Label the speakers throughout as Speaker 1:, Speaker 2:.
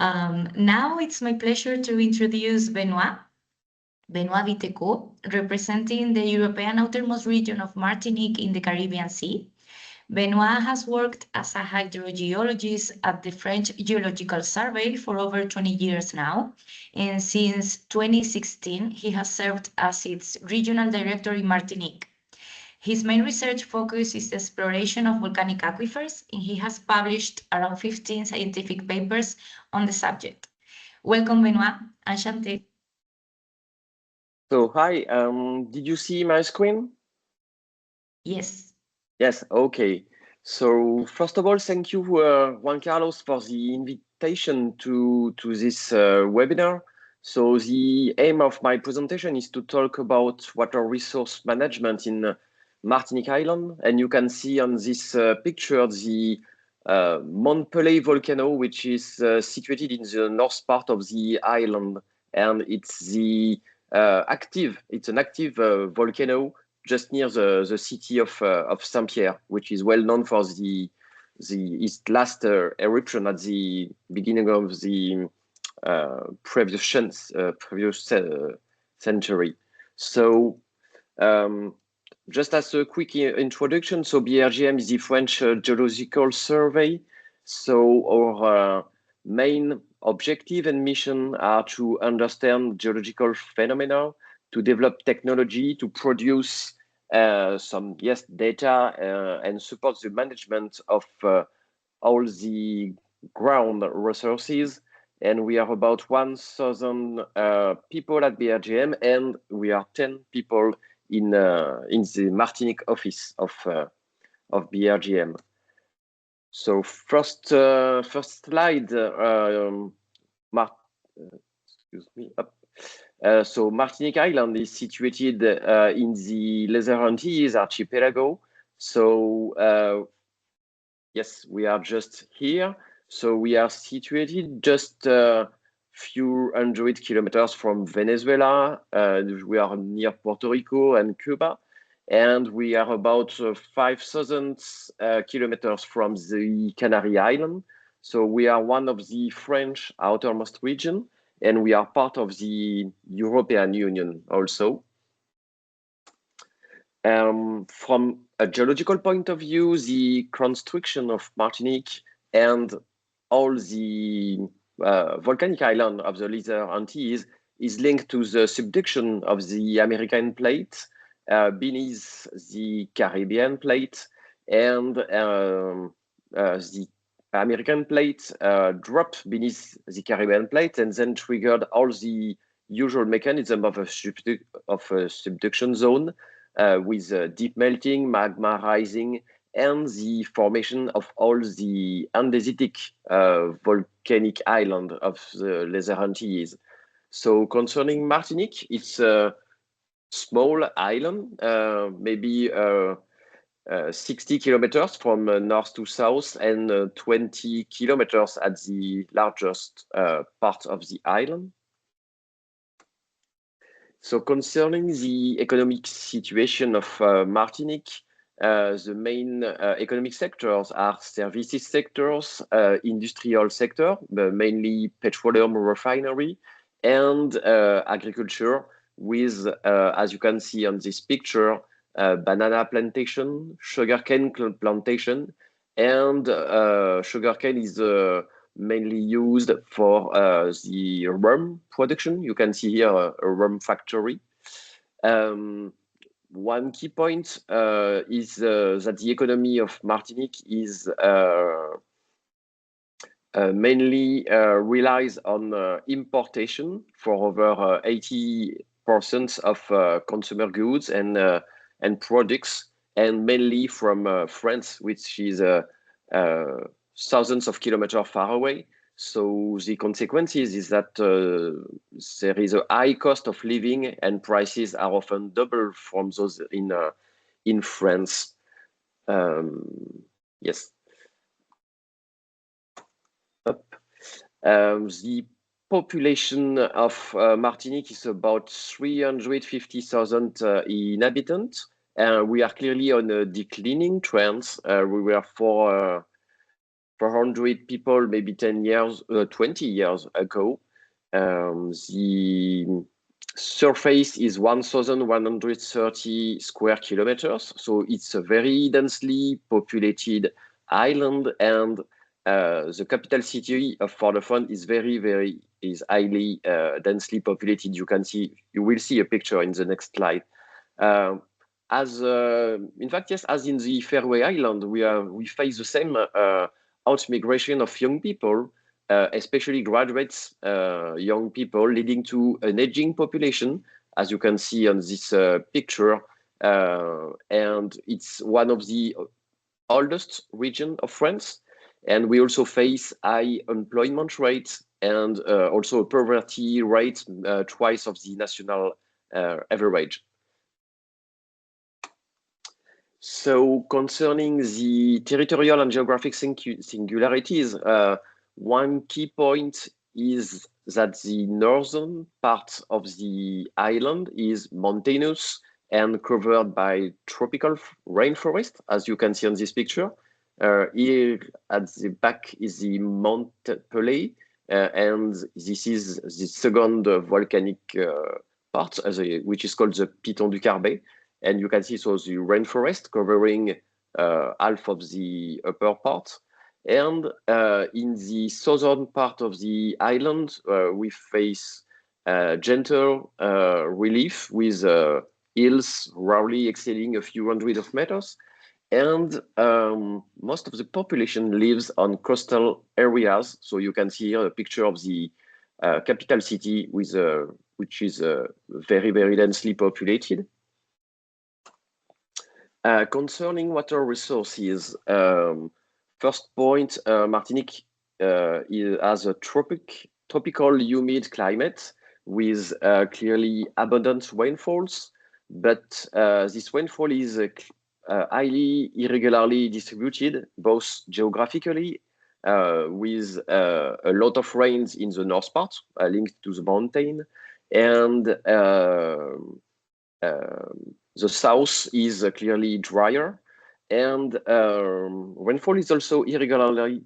Speaker 1: Now it's my pleasure to introduce Benoit Vittecoq, representing the European outermost region of Martinique in the Caribbean Sea. Benoit has worked as a hydrogeologist at the French Geological Survey for over 20 years now, and since 2016 he has served as its regional director in Martinique. His main research focus is the exploration of volcanic aquifers, and he has published around 15 scientific papers on the subject. Welcome, Benoit. Enchanté.
Speaker 2: So, hi, did you see my screen?
Speaker 1: Yes.
Speaker 2: Yes, okay. So, first of all, thank you, Juan Carlos, for the invitation to this webinar. So, the aim of my presentation is to talk about water resource management in Martinique Island. And you can see on this picture the Mont Pelée volcano, which is situated in the north part of the island. And it's an active volcano just near the city of Saint-Pierre, which is well known for its last eruption at the beginning of the previous century. So just as a quick introduction, so BRGM is the French Geological Survey. So our main objective and mission are to understand geological phenomena, to develop technology, to produce some data and support the management of all the ground resources. And we are about 1,000 people at BRGM, and we are 10 people in the Martinique office of BRGM. So first slide, excuse me. So Martinique Island is situated in the Les Antilles archipelago. So yes, we are just here. So we are situated just a few hundred kilometers from Venezuela. We are near Puerto Rico and Cuba. And we are about 5,000 kilometers from the Canary Island. So we are one of the French outermost region, and we are part of the European Union also. From a geological point of view, the construction of Martinique and all the volcanic island of the Les Antilles is linked to the subduction of the American plate beneath the Caribbean plate, and the American plate dropped beneath the Caribbean plate and then triggered all the usual mechanism of a subduction zone with deep melting, magma rising, and the formation of all the andesitic volcanic island of the Les Antilles. So concerning Martinique, it's a small island, maybe 60 kilometers from north to south and 20 kilometers at the largest part of the island. So concerning the economic situation of Martinique, the main economic sectors are services sectors, industrial sector, mainly petroleum refinery, and agriculture with, as you can see on this picture, banana plantation, sugarcane plantation, and sugarcane is mainly used for the rum production. You can see here a rum factory. One key point is that the economy of Martinique is mainly relies on importation for over 80% of consumer goods and products, and mainly from France, which is thousands of kilometers far away. So the consequences is that there is a high cost of living, and prices are often double from those in France. Yes. The population of Martinique is about 350,000 inhabitants. We are clearly on a declining trend. We were 400 people, maybe 10 years, 20 years ago. The surface is 1,130 square kilometers. So it's a very densely populated island, and the capital city of Fort-de-France is highly densely populated. You will see a picture in the next slide. In fact, yes, as in the Faroe Island, we face the same out migration of young people, especially graduates, young people, leading to an aging population, as you can see on this picture. And it's one of the oldest region of France. And we also face high employment rates and also a poverty rate twice of the national average. So concerning the territorial and geographic singularities, one key point is that the northern part of the island is mountainous and covered by tropical rainforest, as you can see on this picture. Here at the back is the Mount Pelée, and this is the second volcanic part, which is called the Piton du Carbet. And you can see so the rainforest covering half of the upper part. And in the southern part of the island, we face gentle relief with hills rarely exceeding a few hundred of meters. And most of the population lives on coastal areas. So you can see here a picture of the capital city, which is very, very densely populated. Concerning water resources, first point, Martinique has a tropical humid climate with clearly abundant rainfalls, but this rainfall is highly irregularly distributed, both geographically, with a lot of rains in the north part, linked to the mountain, and the south is clearly drier, and rainfall is also irregularly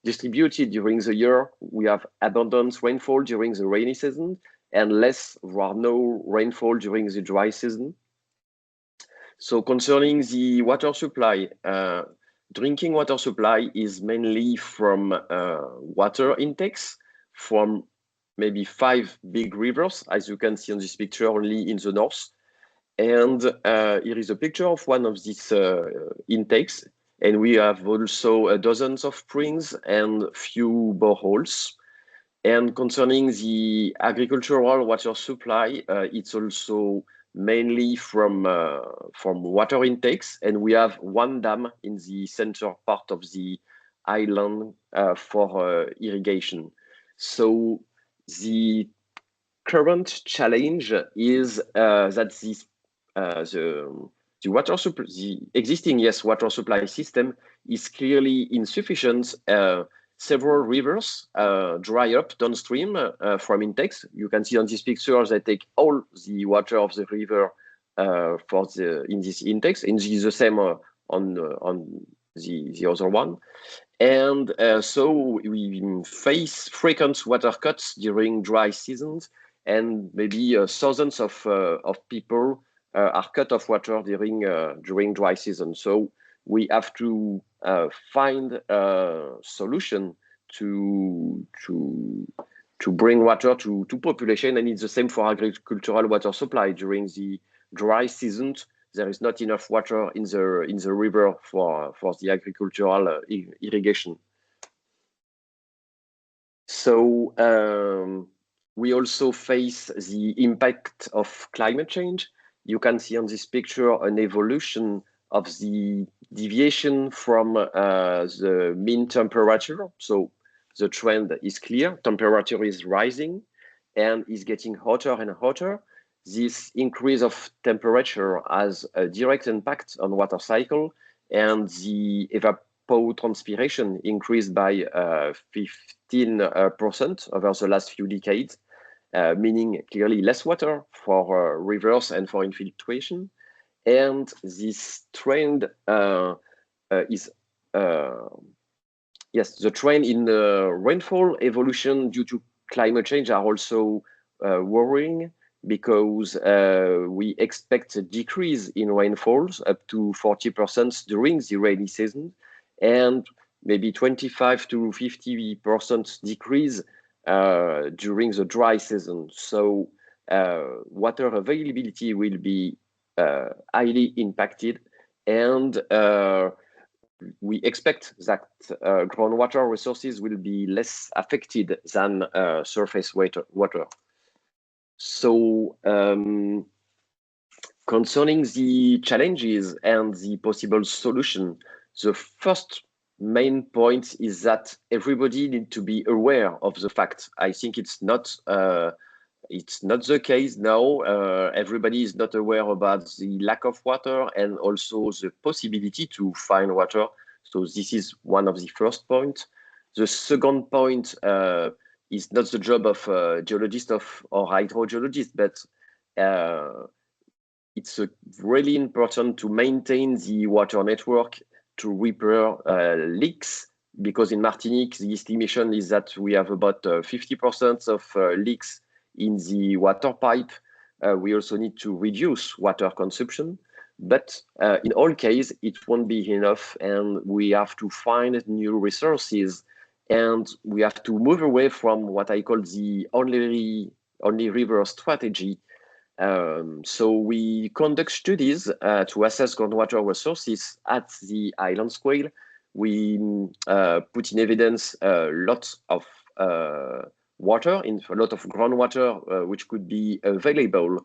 Speaker 2: distributed during the year. We have abundant rainfall during the rainy season and less or no rainfall during the dry season. So concerning the water supply, drinking water supply is mainly from water intakes from maybe 5 big rivers, as you can see on this picture, only in the north. And here is a picture of one of these intakes. And we have also dozens of springs and few boreholes. And concerning the agricultural water supply, it's also mainly from water intakes. And we have one dam in the center part of the island for irrigation. So the current challenge is that the existing water supply system is clearly insufficient. Several rivers dry up downstream from intakes. You can see on this picture they take all the water of the river in these intakes, and this is the same on the other one. And so we face frequent water cuts during dry seasons, and maybe thousands of people are cut off water during dry season. So we have to find a solution to bring water to population, and it's the same for agricultural water supply. During the dry seasons, there is not enough water in the river for the agricultural irrigation. So we also face the impact of climate change. You can see on this picture an evolution of the deviation from the mean temperature. So the trend is clear. Temperature is rising and is getting hotter and hotter. This increase of temperature has a direct impact on water cycle, and the evapotranspiration increased by 15% over the last few decades, meaning clearly less water for rivers and for infiltration. And this trend is yes, the trend in the rainfall evolution due to climate change are also worrying, because we expect a decrease in rainfalls up to 40% during the rainy season, and maybe 25 to 50% decrease during the dry season. So water availability will be highly impacted, and we expect that groundwater resources will be less affected than surface water. So concerning the challenges and the possible solution, the first main point is that everybody needs to be aware of the fact. I think it's not the case now. Everybody is not aware about the lack of water and also the possibility to find water. So this is one of the first points. The second point is not the job of a geologist or hydrogeologist, but it's really important to maintain the water network to repair leaks, because in Martinique, the estimation is that we have about 50% of leaks in the water pipe. We also need to reduce water consumption, but in all cases, it won't be enough, and we have to find new resources, and we have to move away from what I call the only river strategy. So we conduct studies to assess groundwater resources at the island scale. We put in evidence a lot of water, a lot of groundwater which could be available.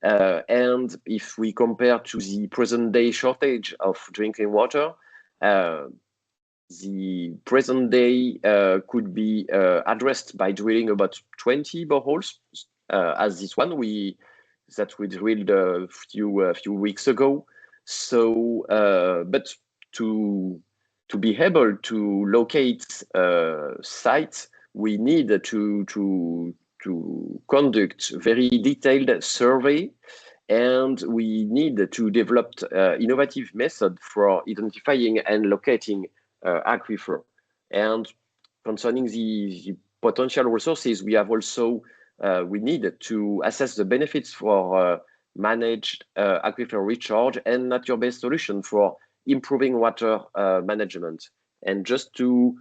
Speaker 2: And if we compare to the present day shortage of drinking water, the present day could be addressed by drilling about 20 boreholes, as this one that we drilled a few weeks ago. So, but to be able to locate sites, we need to conduct very detailed survey, and we need to develop innovative method for identifying and locating aquifer. And concerning the potential resources, we have also we need to assess the benefits for managed aquifer recharge and nature-based solution for improving water management. And just to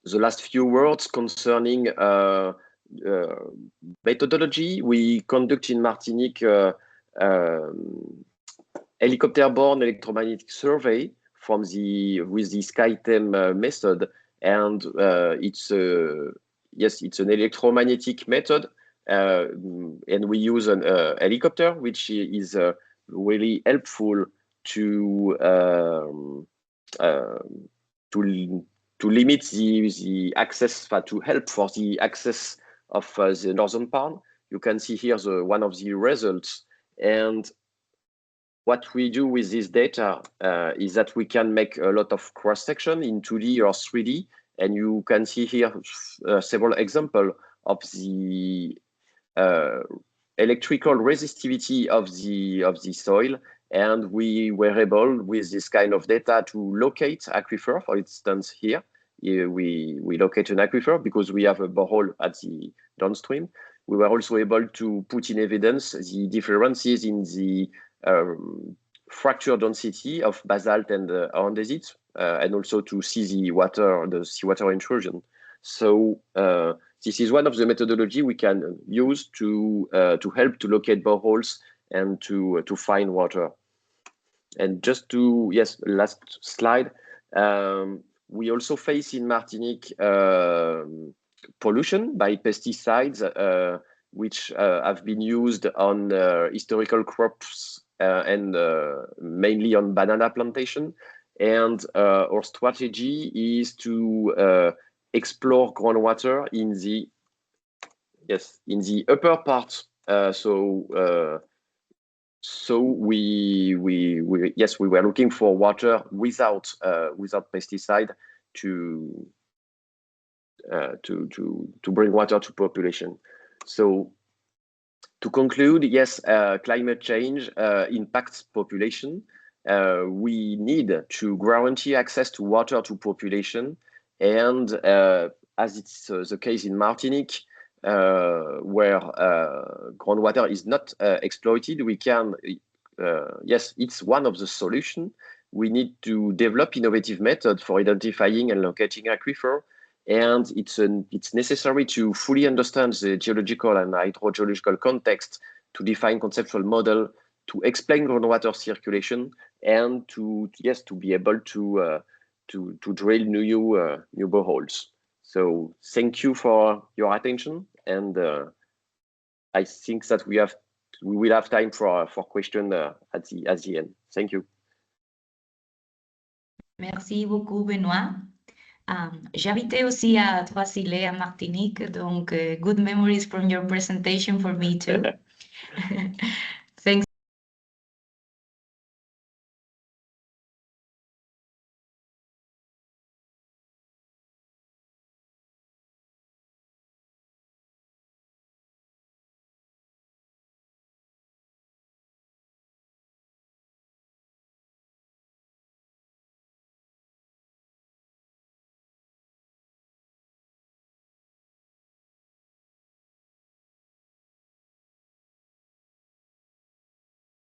Speaker 2: the last few words concerning methodology, we conduct in Martinique helicopter-borne electromagnetic survey with the SkyTEM method, and it's an electromagnetic method, and we use an helicopter, which is really helpful to limit the access, to help for the access of the northern part. You can see here one of the results. And what we do with this data is that we can make a lot of cross-section in 2D or 3D. And you can see here several examples of the electrical resistivity of the soil. And we were able, with this kind of data, to locate aquifer. For instance, here we locate an aquifer because we have a borehole at the downstream. We were also able to put in evidence the differences in the fracture density of basalt and andesite, and also to see the seawater intrusion. So this is one of the methodology we can use to help to locate boreholes and to find water. And just to, last slide, we also face in Martinique pollution by pesticides, which have been used on historical crops and mainly on banana plantation. And our strategy is to explore groundwater in the upper part. So we were looking for water without pesticide to bring water to population. So to conclude, yes, climate change impacts population. we need to guarantee access to water to population. And as it's the case in Martinique, where groundwater is not exploited, we can, yes, it's one of the solutions. We need to develop innovative methods for identifying and locating aquifer. And it's necessary to fully understand the geological and hydrogeological context, to define conceptual model, to explain groundwater circulation, and to be able to drill new boreholes. So thank you for your attention, and I think that we will have time for question at the end. Thank you.
Speaker 1: Merci beaucoup, Benoit. J'habitais aussi à Trois-Îlets, à Martinique, donc good memories from your presentation for me too.